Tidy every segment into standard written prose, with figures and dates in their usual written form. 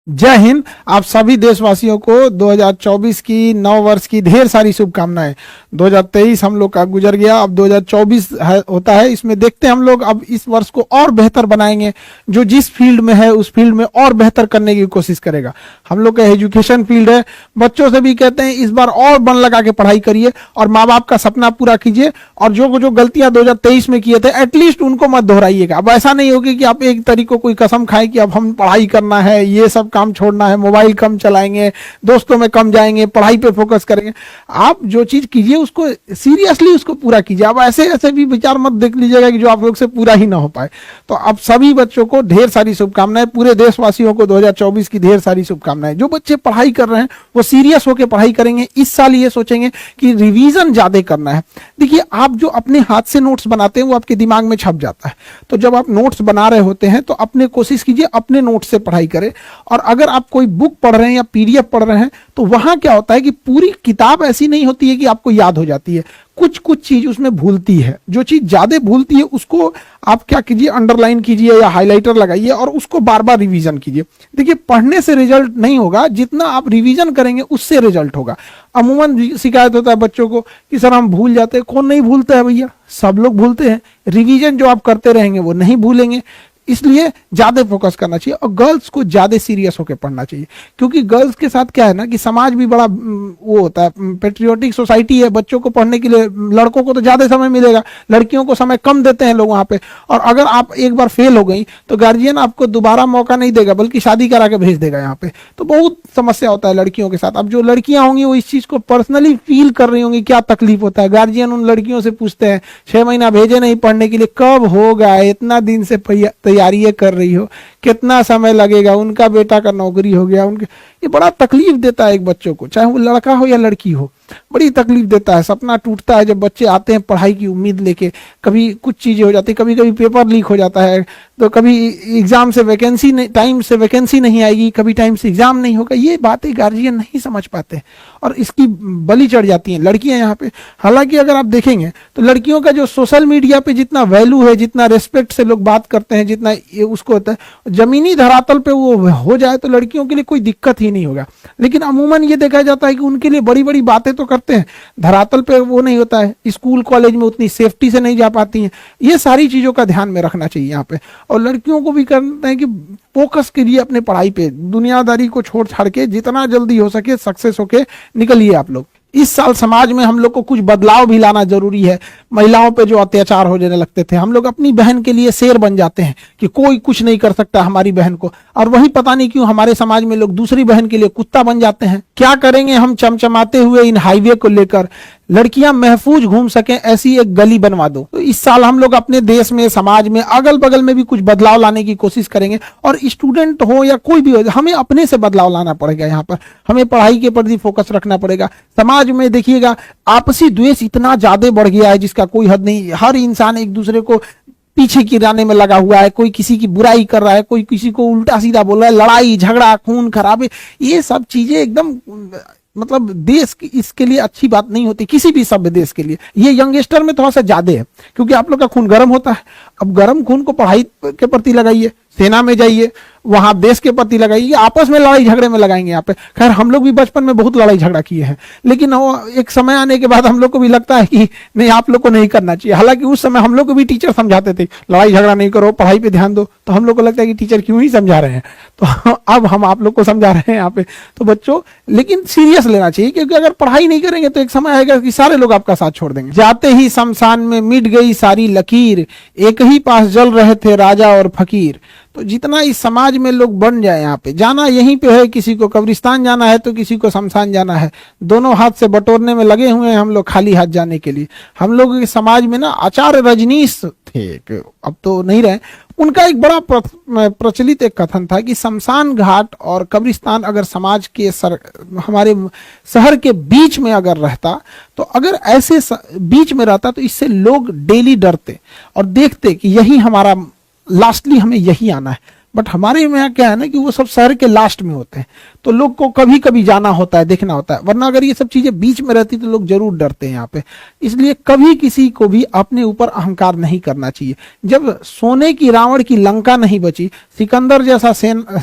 जय हिंद। आप सभी देशवासियों को 2024 की नव वर्ष की ढेर सारी शुभकामनाएं। 2023 हम लोग का गुजर गया, अब 2024 होता है। इसमें देखते हैं हम लोग अब इस वर्ष को और बेहतर बनाएंगे। जो जिस फील्ड में है उस फील्ड में और बेहतर करने की कोशिश करेगा। हम लोग का एजुकेशन फील्ड है, बच्चों से भी कहते हैं इस बार और मन लगा के पढ़ाई करिए और माँ बाप का सपना पूरा कीजिए। और जो जो गलतियां 2023 में किए थे एटलीस्ट उनको मत दोहराइएगा। अब ऐसा नहीं होगी कि आप एक तरीके कोई कसम खाए कि अब हम पढ़ाई करना है, ये सब काम छोड़ना है, मोबाइल कम चलाएंगे, दोस्तों में कम जाएंगे, पढ़ाई पे फोकस करेंगे। आप जो चीज कीजिए उसको सीरियसली उसको पूरा कीजिए। अब ऐसे ऐसे भी विचार मत देख लीजिएगा कि जो आप लोग से पूरा ही ना हो पाए। तो अब सभी बच्चों को ढेर सारी शुभकामनाएं, पूरे देशवासियों को 2024 की ढेर सारी शुभकामनाएं। जो बच्चे पढ़ाई कर रहे हैं वो सीरियस होकर पढ़ाई करेंगे। इस साल ये सोचेंगे कि रिवीजन ज्यादा करना है। देखिए, आप जो अपने हाथ से नोट्स बनाते हैं वो आपके दिमाग में छप जाता है। तो जब आप नोट्स बना रहे होते हैं तो अपने कोशिश कीजिए अपने नोट्स से पढ़ाई करें। और अगर आप कोई बुक पढ़ रहे हैं या पीडीएफ पढ़ रहे हैं तो वहां क्या होता है कि पूरी किताब ऐसी नहीं होती है कि आपको याद हो जाती है। कुछ कुछ चीज उसमें भूलती है। जो चीज ज्यादा भूलती है उसको आप क्या कीजिए, अंडरलाइन कीजिए या हाइलाइटर लगाइए और उसको बार बार रिवीजन कीजिए। देखिए, पढ़ने से रिजल्ट नहीं होगा, जितना आप रिवीजन करेंगे उससे रिजल्ट होगा। अमूमन शिकायत होता है बच्चों को कि सर हम भूल जाते हैं। कौन नहीं भूलता है भैया, सब लोग भूलते हैं। रिवीजन जो आप करते रहेंगे वो नहीं भूलेंगे। इसलिए ज्यादा फोकस करना चाहिए और गर्ल्स को ज्यादा सीरियस होकर पढ़ना चाहिए। क्योंकि गर्ल्स के साथ क्या है ना कि समाज भी बड़ा वो होता है, पेट्रियोटिक सोसाइटी है। बच्चों को पढ़ने के लिए लड़कों को तो ज्यादा समय मिलेगा, लड़कियों को समय कम देते हैं लोग वहां पे। और अगर आप एक बार फेल हो गई तो गार्जियन आपको दोबारा मौका नहीं देगा बल्कि शादी करा के भेज देगा यहाँ पे। तो बहुत समस्या होता है लड़कियों के साथ। अब जो लड़कियां होंगी वो इस चीज को पर्सनली फील कर रही होंगी क्या तकलीफ होता है। गार्जियन उन लड़कियों से पूछते हैं 6 महीना भेजे नहीं पढ़ने के लिए, कब होगा, इतना दिन से तैयारी कर रही हो, कितना समय लगेगा, उनका बेटा का नौकरी हो गया। उनके ये बड़ा तकलीफ देता है एक बच्चों को, चाहे वो लड़का हो या लड़की हो, बड़ी तकलीफ देता है। सपना टूटता है जब बच्चे आते हैं पढ़ाई की उम्मीद लेके। कभी कुछ चीजें हो जाती है, कभी कभी पेपर लीक हो जाता है, तो कभी एग्जाम से वैकेंसी टाइम से वैकेंसी नहीं आएगी, कभी टाइम से एग्जाम नहीं होगा। ये बातें गार्जियन नहीं समझ पाते और इसकी बलि चढ़ जाती हैं लड़कियां यहाँ पे। हालांकि अगर आप देखेंगे तो लड़कियों का जो सोशल मीडिया पे जितना वैल्यू है, जितना रेस्पेक्ट से लोग बात करते हैं, जितना ये उसको होता है, जमीनी धरातल पे वो हो जाए तो लड़कियों के लिए कोई दिक्कत ही नहीं होगा। लेकिन अमूमन ये देखा जाता है कि उनके लिए बड़ी बड़ी बातें तो करते हैं, धरातल पे वो नहीं होता है। स्कूल कॉलेज में उतनी सेफ्टी से नहीं जा पाती हैं। ये सारी चीजों का ध्यान में रखना चाहिए यहाँ पे। और लड़कियों को भी करना है कि फोकस कीजिए अपने पढ़ाई पे, दुनियादारी को छोड़ छाड़ के जितना जल्दी हो सके सक्सेस होके निकलिए आप लोग। इस साल समाज में हम लोग को कुछ बदलाव भी लाना जरूरी है। महिलाओं पे जो अत्याचार हो जाने लगते थे, हम लोग अपनी बहन के लिए शेर बन जाते हैं कि कोई कुछ नहीं कर सकता हमारी बहन को। और वही पता नहीं क्यों हमारे समाज में लोग दूसरी बहन के लिए कुत्ता बन जाते हैं। क्या करेंगे हम चमचमाते हुए इन हाईवे को लेकर, लड़कियां महफूज घूम सकें ऐसी एक गली बनवा दो। तो इस साल हम लोग अपने देश में, समाज में, अगल बगल में भी कुछ बदलाव लाने की कोशिश करेंगे। और स्टूडेंट हो या कोई भी हो, हमें अपने से बदलाव लाना पड़ेगा। यहाँ पर हमें पढ़ाई के प्रति फोकस रखना पड़ेगा। समाज में देखिएगा आपसी द्वेष इतना ज्यादा बढ़ गया है जिसका कोई हद नहीं। हर इंसान एक दूसरे को पीछे गिराने में लगा हुआ है, कोई किसी की बुराई कर रहा है, कोई किसी को उल्टा सीधा बोल रहा है, लड़ाई झगड़ा खून खराबे, ये सब चीजें एकदम मतलब देश की इसके लिए अच्छी बात नहीं होती, किसी भी सभ्य देश के लिए। ये यंगस्टर में थोड़ा सा ज्यादा है क्योंकि आप लोग का खून गर्म होता है। अब गर्म खून को पढ़ाई के प्रति लगाइए, सेना में जाइए, वहां देश के प्रति लगाइए, आपस में लड़ाई झगड़े में लगाएंगे यहाँ पे। खैर हम लोग भी बचपन में बहुत लड़ाई झगड़ा किए हैं, लेकिन एक समय आने के बाद हम लोग को भी लगता है कि नहीं, आप लोग को नहीं करना चाहिए। हालांकि उस समय हम लोग को भी टीचर समझाते थे लड़ाई झगड़ा नहीं करो, पढ़ाई पे ध्यान दो। तो हम लोग को लगता है कि टीचर क्यों ही समझा रहे हैं, तो अब हम आप लोग को समझा रहे हैं यहाँ पे। तो बच्चों, लेकिन सीरियस लेना चाहिए क्योंकि अगर पढ़ाई नहीं करेंगे तो एक समय आएगा कि सारे लोग आपका साथ छोड़ देंगे। जाते ही शमशान में मिट गई सारी लकीर, एक ही पास जल रहे थे राजा और फकीर। तो जितना इस समाज में लोग बन जाए, यहाँ पे जाना यहीं पे है, किसी को कब्रिस्तान जाना है तो किसी को शमशान जाना है। दोनों हाथ से बटोरने में लगे हुए हैं हम लोग खाली हाथ जाने के लिए। हम लोग के समाज में ना आचार्य रजनीश थे, अब तो नहीं रहे। उनका एक बड़ा प्रचलित एक कथन था कि शमशान घाट और कब्रिस्तान अगर समाज के हमारे शहर के बीच में अगर रहता, तो अगर ऐसे बीच में रहता तो इससे लोग डेली डरते और देखते कि यही हमारा लास्टली हमें यही आना है। बट हमारे यहाँ क्या है ना कि वो सब शहर के लास्ट में होते हैं, तो लोग को कभी कभी जाना होता है, देखना होता है, वरना अगर ये सब चीजें बीच में रहती तो लोग जरूर डरते हैं यहाँ पे। इसलिए कभी किसी को भी अपने ऊपर अहंकार नहीं करना चाहिए। जब सोने की रावण की लंका नहीं बची, सिकंदर जैसा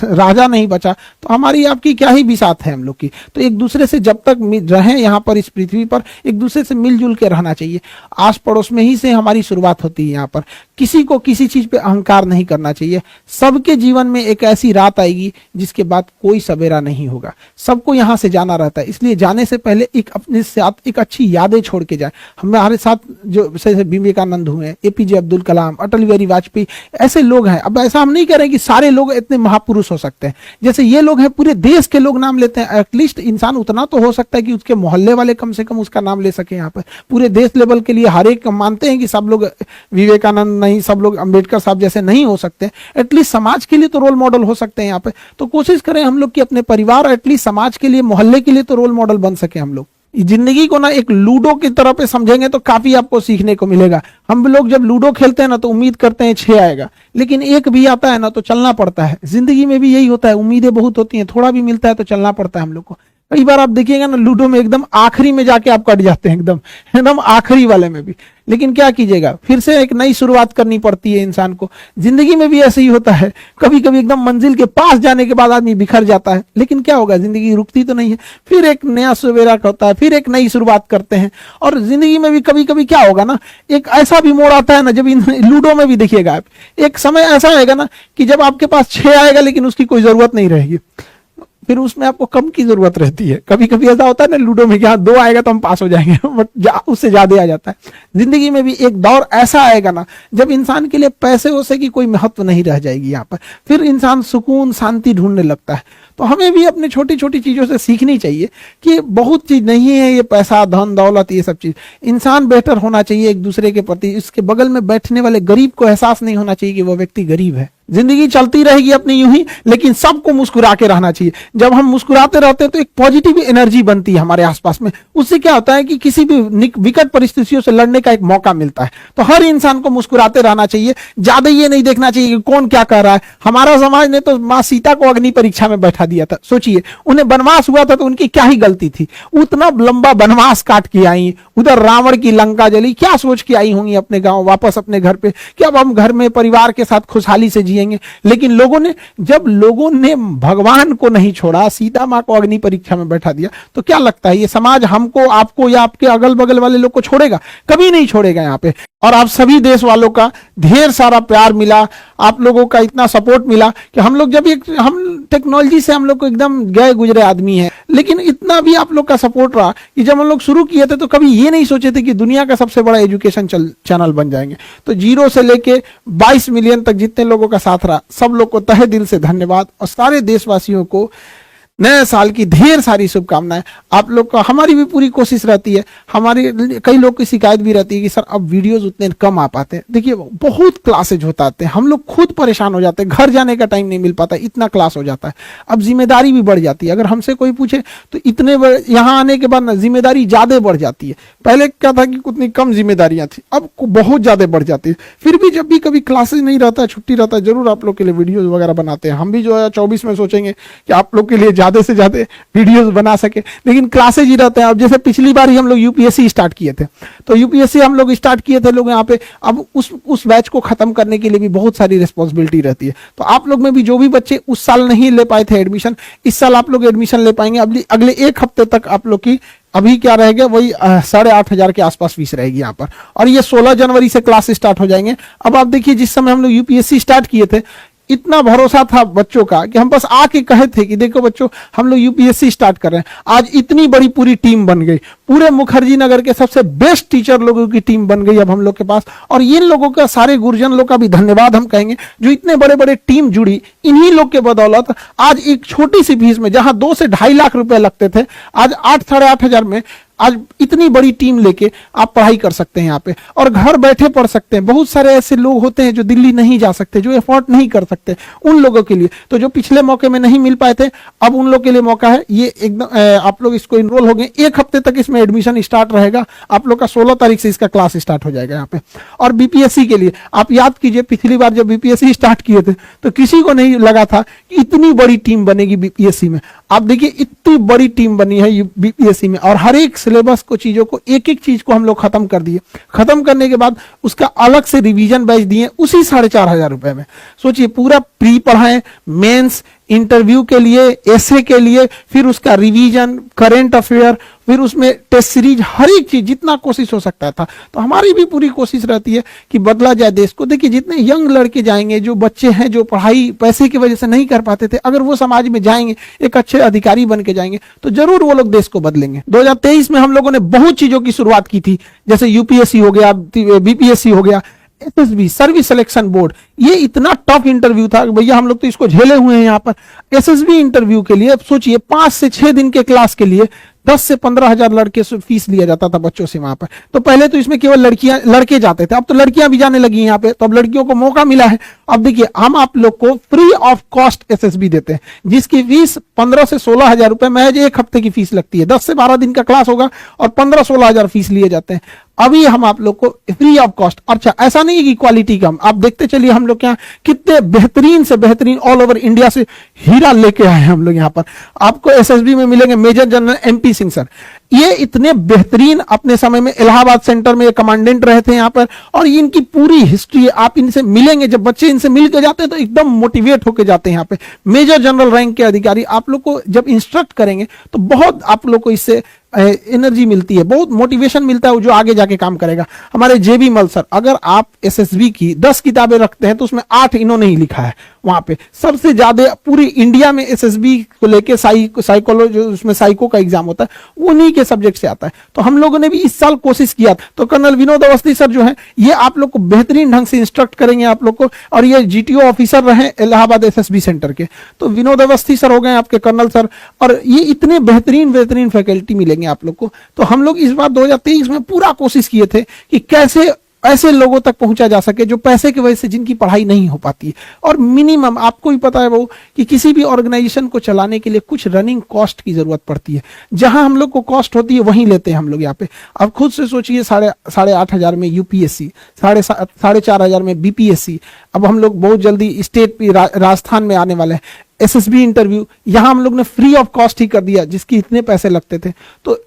राजा नहीं बचा, तो हमारी आपकी क्या ही बिसात है हम लोग की। तो एक दूसरे से जब तक रहे यहाँ पर इस पृथ्वी पर, एक दूसरे से मिलजुल के रहना चाहिए। आस पड़ोस में ही से हमारी शुरुआत होती है यहाँ पर। किसी को किसी चीज पे अहंकार नहीं करना चाहिए। सबके जीवन में एक ऐसी रात आएगी जिसके बाद कोई सवेरा नहीं होगा। सबको यहाँ से जाना रहता है, इसलिए जाने से पहले एक अपने साथ एक अच्छी यादें छोड़ के जाए। हमारे साथ जो जैसे विवेकानंद हुए, एपीजे अब्दुल कलाम, अटल बिहारी वाजपेयी, ऐसे लोग हैं। अब ऐसा हम नहीं कह रहे कि सारे लोग इतने महापुरुष हो सकते हैं, जैसे ये लोग हैं पूरे देश के लोग नाम लेते हैं। एटलीस्ट इंसान उतना तो हो सकता है कि उसके मोहल्ले वाले कम से कम उसका नाम ले सके। यहाँ पर पूरे देश लेवल के लिए हर एक मानते हैं कि सब लोग विवेकानंद नहीं, सब लोग अंबेडकर साहब जैसे नहीं हो सकते, एटलीस्ट समाज के लिए तो रोल मॉडल हो सकते हैं यहाँ पे। तो कोशिश करें हम लोग कि अपने परिवार, एटलीस्ट समाज के लिए, मोहल्ले के लिए तो रोल मॉडल बन सके हम लोग। जिंदगी को ना एक लूडो की तरह पे समझेंगे तो काफी आपको सीखने को मिलेगा। हम लोग जब लूडो खेलते हैं ना तो उम्मीद करते हैं 6 आएगा, लेकिन 1 भी आता है ना तो चलना पड़ता है। जिंदगी में भी यही होता है, उम्मीदें बहुत होती हैं, थोड़ा भी मिलता है तो चलना पड़ता है हम लोग को। कई बार आप देखिएगा ना लूडो में एकदम आखिरी में जाके आप कट जाते हैं, एकदम एकदम आखिरी वाले में भी, लेकिन क्या कीजिएगा, फिर से एक नई शुरुआत करनी पड़ती है इंसान को। जिंदगी में भी ऐसे ही होता है, कभी कभी एकदम मंजिल के पास जाने के बाद आदमी बिखर जाता है, लेकिन क्या होगा, जिंदगी रुकती तो नहीं है, फिर एक नया सवेरा होता है, फिर एक नई शुरुआत करते हैं। और जिंदगी में भी कभी कभी क्या होगा ना, एक ऐसा भी मोड़ आता है ना, जब लूडो में भी देखिएगा आप, एक समय ऐसा आएगा ना कि जब आपके पास 6 आएगा लेकिन उसकी कोई जरूरत नहीं रहेगी, फिर उसमें आपको कम की जरूरत रहती है। कभी कभी ऐसा होता है ना लूडो में कि हाँ 2 आएगा तो हम पास हो जाएंगे, बट उससे ज्यादा आ जाता है। जिंदगी में भी एक दौर ऐसा आएगा ना जब इंसान के लिए पैसे वैसे की कोई महत्व नहीं रह जाएगी यहाँ पर, फिर इंसान सुकून शांति ढूंढने लगता है। तो हमें भी अपने छोटी छोटी चीजों से सीखनी चाहिए कि बहुत चीज नहीं है ये पैसा, धन दौलत, ये सब चीज। इंसान बेहतर होना चाहिए एक दूसरे के प्रति। इसके बगल में बैठने वाले गरीब को एहसास नहीं होना चाहिए कि वो व्यक्ति गरीब है। जिंदगी चलती रहेगी अपनी यूं ही, लेकिन सबको मुस्कुरा के रहना चाहिए। जब हम मुस्कुराते रहते हैं तो एक पॉजिटिव एनर्जी बनती है हमारे आसपास में। उससे क्या होता है कि किसी भी विकट परिस्थितियों से लड़ने का एक मौका मिलता है। तो हर इंसान को मुस्कुराते रहना चाहिए, ज्यादा ये नहीं देखना चाहिए कि कौन क्या कर रहा है। हमारा समाज ने तो माँ सीता को अग्नि परीक्षा में बैठा दिया था। सोचिए, उन्हें वनवास हुआ था तो उनकी क्या ही गलती थी, उतना लंबा वनवास काट के आई, उधर रावण की लंका जली, क्या सोच के आई होंगी अपने गांव वापस अपने घर पे कि अब हम घर में परिवार के साथ खुशहाली से जिएंगे। लेकिन जब लोगों ने भगवान को नहीं छोड़ा, सीता माँ को अग्नि परीक्षा में बैठा दिया, तो क्या लगता है ये समाज हमको, आपको या आपके अगल बगल वाले लोग को छोड़ेगा? कभी नहीं छोड़ेगा यहाँ पे। और आप सभी देश वालों का ढेर सारा प्यार मिला, आप लोगों का इतना सपोर्ट मिला कि हम लोग जब हम टेक्नोलॉजी से हम लोग को एकदम गए गुजरे आदमी हैं, लेकिन इतना भी आप लोग का सपोर्ट रहा कि जब हम लोग शुरू किए थे तो कभी ये नहीं सोचे थे कि दुनिया का सबसे बड़ा एजुकेशन चैनल बन जाएंगे। तो 0 से लेके 22 मिलियन तक जितने लोगों का साथ रहा, सब लोग को तहे दिल से धन्यवाद। और सारे देशवासियों को नए साल की ढेर सारी शुभकामनाएं। आप लोग का, हमारी भी पूरी कोशिश रहती है, हमारी कई लोग की शिकायत भी रहती है कि सर अब वीडियोस उतने कम आ पाते हैं। देखिए बहुत क्लासेज होता है, हम लोग खुद परेशान हो जाते हैं, घर जाने का टाइम नहीं मिल पाता, इतना क्लास हो जाता है। अब जिम्मेदारी भी बढ़ जाती है। अगर हमसे कोई पूछे तो इतने यहाँ आने के बाद ना जिम्मेदारी ज्यादा बढ़ जाती है। पहले क्या था कि उतनी कम जिम्मेदारियां थी, अब बहुत ज्यादा बढ़ जाती है। फिर भी जब भी कभी क्लासेज नहीं रहता है, छुट्टी रहता है, जरूर आप लोग के लिए वीडियोज वगैरह बनाते हैं। हम भी जो है 24 में सोचेंगे कि आप लोग के लिए ज्यादा से ज्यादा वीडियोस बना सके, लेकिन क्लासेज ही रहते हैं। अब जैसे पिछली बार ही हम लोग यूपीएससी स्टार्ट किए थे, तो यूपीएससी हम लोग स्टार्ट किए थे लोग यहाँ पे। अब उस बैच को खत्म करने के लिए भी बहुत सारी रिस्पॉन्सिबिलिटी रहती है। तो आप लोग में भी जो भी बच्चे उस साल नहीं ले पाए थे एडमिशन, इस साल आप लोग एडमिशन ले पाएंगे। अगले 1 हफ्ते तक आप लोग की अभी क्या रहेगा, वही 8,500 के आसपास फीस रहेगी यहाँ पर। और ये 16 जनवरी से क्लास स्टार्ट हो जाएंगे। अब आप देखिए, जिस समय हम लोग यूपीएससी स्टार्ट किए थे, इतना भरोसा था बच्चों का कि हम बस आके कहे थे कि देखो बच्चों, हम लोग यूपीएससी स्टार्ट कर रहे हैं। आज इतनी बड़ी पूरी टीम बन गई, पूरे मुखर्जी नगर के सबसे बेस्ट टीचर लोगों की टीम बन गई अब हम लोग के पास। और इन लोगों का, सारे गुरुजन लोग का भी धन्यवाद हम कहेंगे, जो इतने बड़े बड़े टीम जुड़ी। इन्हीं लोग के बदौलत आज एक छोटी सी फीस में, जहां 2 से 2.5 लाख रुपए लगते थे, आज 8 साढ़े 8 हजार में आज इतनी बड़ी टीम लेके आप पढ़ाई कर सकते हैं यहाँ पे, और घर बैठे पढ़ सकते हैं। बहुत सारे ऐसे लोग होते हैं जो दिल्ली नहीं जा सकते, जो एफोर्ड नहीं कर सकते, उन लोगों के लिए तो जो पिछले मौके में नहीं मिल पाए थे, अब उन लोग के लिए मौका है। ये एकदम आप लोग इसको इनरोल हो गए, 1 हफ्ते तक इसमें एडमिशन स्टार्ट रहेगा आप लोग का, 16 तारीख से इसका क्लास स्टार्ट हो जाएगा यहाँ पे। और बीपीएससी के लिए आप याद कीजिए, पिछली बार जब बीपीएससी स्टार्ट किए थे तो किसी को नहीं लगा था कि इतनी बड़ी टीम बनेगी बीपीएससी में। आप देखिए इतनी बड़ी टीम बनी है बीपीएससी में, और हर एक सिलेबस को, चीजों को, एक एक चीज को हम लोग खत्म कर दिए। खत्म करने के बाद उसका अलग से रिवीजन बैच दिए उसी 4,500 रुपए में। सोचिए, पूरा प्री पढ़ाएं, मेंस, इंटरव्यू के लिए, एसे के लिए, फिर उसका रिवीजन, करंट अफेयर, फिर उसमें टेस्ट सीरीज, हर एक चीज जितना कोशिश हो सकता था। तो हमारी भी पूरी कोशिश रहती है कि बदला जाए देश को। देखिए जितने यंग लड़के जाएंगे, जो बच्चे हैं जो पढ़ाई पैसे की वजह से नहीं कर पाते थे, अगर वो समाज में जाएंगे, एक अच्छे अधिकारी बन के जाएंगे, तो जरूर वो लोग देश को बदलेंगे। 2023 में हम लोगों ने बहुत चीजों की शुरुआत की थी, जैसे यूपीएससी हो गया, बीपीएससी हो गया, एसएसबी सर्विस सिलेक्शन बोर्ड। ये इतना टफ इंटरव्यू था भैया, हम लोग तो इसको झेले हुए हैं यहाँ पर। एसएसबी इंटरव्यू के लिए सोचिए 5 से 6 दिन के क्लास के लिए 10 से 15 हजार लड़के से फीस लिया जाता था बच्चों से वहां पर। तो पहले तो इसमें केवल लड़के जाते थे, अब तो लड़कियां भी जाने लगी हैं यहाँ पे, तो अब लड़कियों को मौका मिला है। अब देखिए हम आप लोग को फ्री ऑफ कॉस्ट एसएसबी देते हैं, जिसकी फीस 15 से 16 हजार रुपए महज 1 हफ्ते की फीस लगती है। 10 से 12 दिन का क्लास होगा और 15-16 हजार फीस लिए जाते हैं। अभी हम आप लोग को फ्री ऑफ कॉस्ट। अच्छा, ऐसा नहीं है कि क्वालिटी कम, आप देखते चलिए हम लोग यहाँ कितने बेहतरीन से बेहतरीन ऑल ओवर इंडिया से हीरा लेके आए हैं हम लोग यहाँ पर। आपको एसएसबी में मिलेंगे major general MP Singh sir, ये इतने बेहतरीन, अपने समय में इलाहाबाद सेंटर में कमांडेंट रहे थे यहाँ पर, और इनकी पूरी हिस्ट्री आप इनसे मिलेंगे, जब बच्चे इनसे मिल के जाते हैं तो एकदम मोटिवेट होके जाते हैं यहाँ पे। मेजर जनरल रैंक के अधिकारी आप लोग को जब इंस्ट्रक्ट करेंगे तो बहुत आप लोग को इससे एनर्जी मिलती है, बहुत मोटिवेशन मिलता है, जो आगे जाके काम करेगा। हमारे जेबी मल सर, अगर आप एसएसबी की 10 किताबें रखते हैं तो उसमें 8 इन्होंने ही लिखा है। वहां पे सबसे ज्यादा पूरी इंडिया में एसएसबी को लेके साइकोलॉजी, उसमें साइको का एग्जाम होता है, उन्हीं के सब्जेक्ट से आता है। तो हम लोगों ने भी इस साल कोशिश किया। तो कर्नल विनोद अवस्थी सर जो है, ये आप लोग को बेहतरीन ढंग से इंस्ट्रक्ट करेंगे आप लोग को, और ये जीटीओ ऑफिसर रहे इलाहाबाद एसएसबी सेंटर के। तो विनोद अवस्थी सर हो गए आपके कर्नल सर, और ये इतने बेहतरीन फैकल्टी मिलेंगे आप लोग को। तो हम लोग इस बार 2023 में पूरा कोशिश किए थे कि कैसे ऐसे लोगों तक पहुंचा जा सके जो पैसे की वजह से जिनकी पढ़ाई नहीं हो पाती है। और मिनिमम आपको ही पता है वो कि किसी भी ऑर्गेनाइजेशन को चलाने के लिए कुछ रनिंग कॉस्ट की जरूरत पड़ती है। जहां हम लोग को कॉस्ट होती है वहीं लेते हैं हम लोग यहाँ पे। आप खुद से सोचिए, 8,500 में यूपीएससी, 4,500 में बीपीएससी, अब हम लोग बहुत जल्दी स्टेट राजस्थान में आने वाले हैं, एसएसबी इंटरव्यू, यहां हम लोग ने फ्री ऑफ कॉस्ट ही कर दिया, जिसकी इतने पैसे लगते थे। तो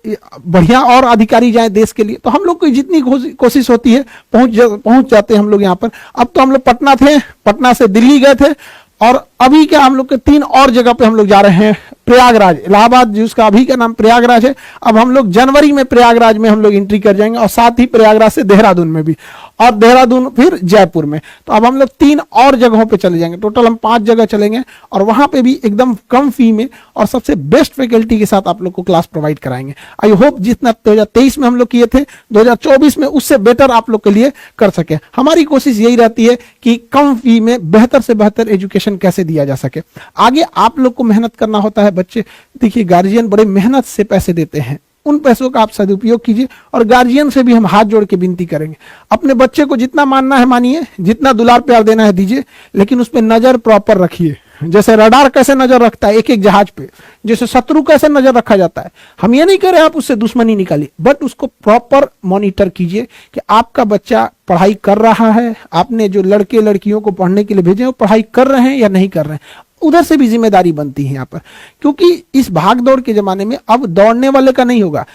बढ़िया और अधिकारी जाए देश के लिए, तो हम लोग को जितनी कोशिश होती है पहुंच जाते हैं हम लोग यहाँ पर। अब तो हम लोग पटना थे, पटना से दिल्ली गए थे, और अभी क्या हम लोग के 3 और जगह पे हम लोग जा रहे हैं। प्रयागराज, इलाहाबाद जिसका अभी का नाम प्रयागराज है, अब हम लोग जनवरी में प्रयागराज में हम लोग एंट्री कर जाएंगे, और साथ ही प्रयागराज से देहरादून में भी, और देहरादून फिर जयपुर में। तो अब हम लोग 3 और जगहों पे चले जाएंगे, टोटल हम 5 जगह चलेंगे, और वहां पे भी एकदम कम फी में और सबसे बेस्ट फैकल्टी के साथ आप लोग को क्लास प्रोवाइड कराएंगे। आई होप जितना 2023 में हम लोग किए थे, 2024 में उससे बेटर आप लोग के लिए कर सके। हमारी कोशिश यही रहती है कि कम फी में बेहतर से बेहतर एजुकेशन कैसे दिया जा सके। आगे आप लोग को मेहनत करना होता है। बच्चे देखिए, गार्जियन बड़े मेहनत से पैसे देते हैं, उन पैसों का आप सदुपयोग कीजिए, और गार्जियन से भी हम हाथ जोड़ के विनती करेंगे, अपने बच्चे को जितना मानना है मानिए, जितना दुलार प्यार देना है दीजिए, लेकिन उस पर नजर प्रॉपर रखिए। जैसे रडार कैसे नजर रखता है एक एक जहाज पे, जैसे शत्रु कैसे नजर रखा जाता है, हम ये नहीं कह रहे आप उससे दुश्मनी निकालिए, बट उसको प्रॉपर मॉनिटर कीजिए कि आपका बच्चा पढ़ाई कर रहा है, आपने जो लड़के लड़कियों को पढ़ने के लिए भेजे वो पढ़ाई कर रहे हैं या नहीं कर रहे हैं। उधर से भी जिम्मेदारी बनती है यहाँ पर, क्योंकि इस भाग दौड़ के जमाने में अब दौड़ने वाले का नहीं होगा,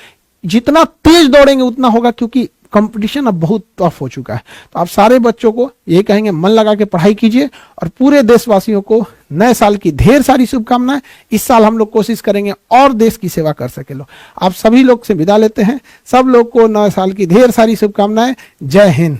जितना तेज दौड़ेंगे उतना होगा, क्योंकि कंपटीशन अब बहुत टफ हो चुका है। तो आप सारे बच्चों को ये कहेंगे, मन लगा के पढ़ाई कीजिए, और पूरे देशवासियों को नए साल की ढेर सारी शुभकामनाएं। इस साल हम लोग कोशिश करेंगे और देश की सेवा कर सके। लो आप सभी लोग से विदा लेते हैं, सब लोग को नए साल की ढेर सारी शुभकामनाएं। जय हिंद।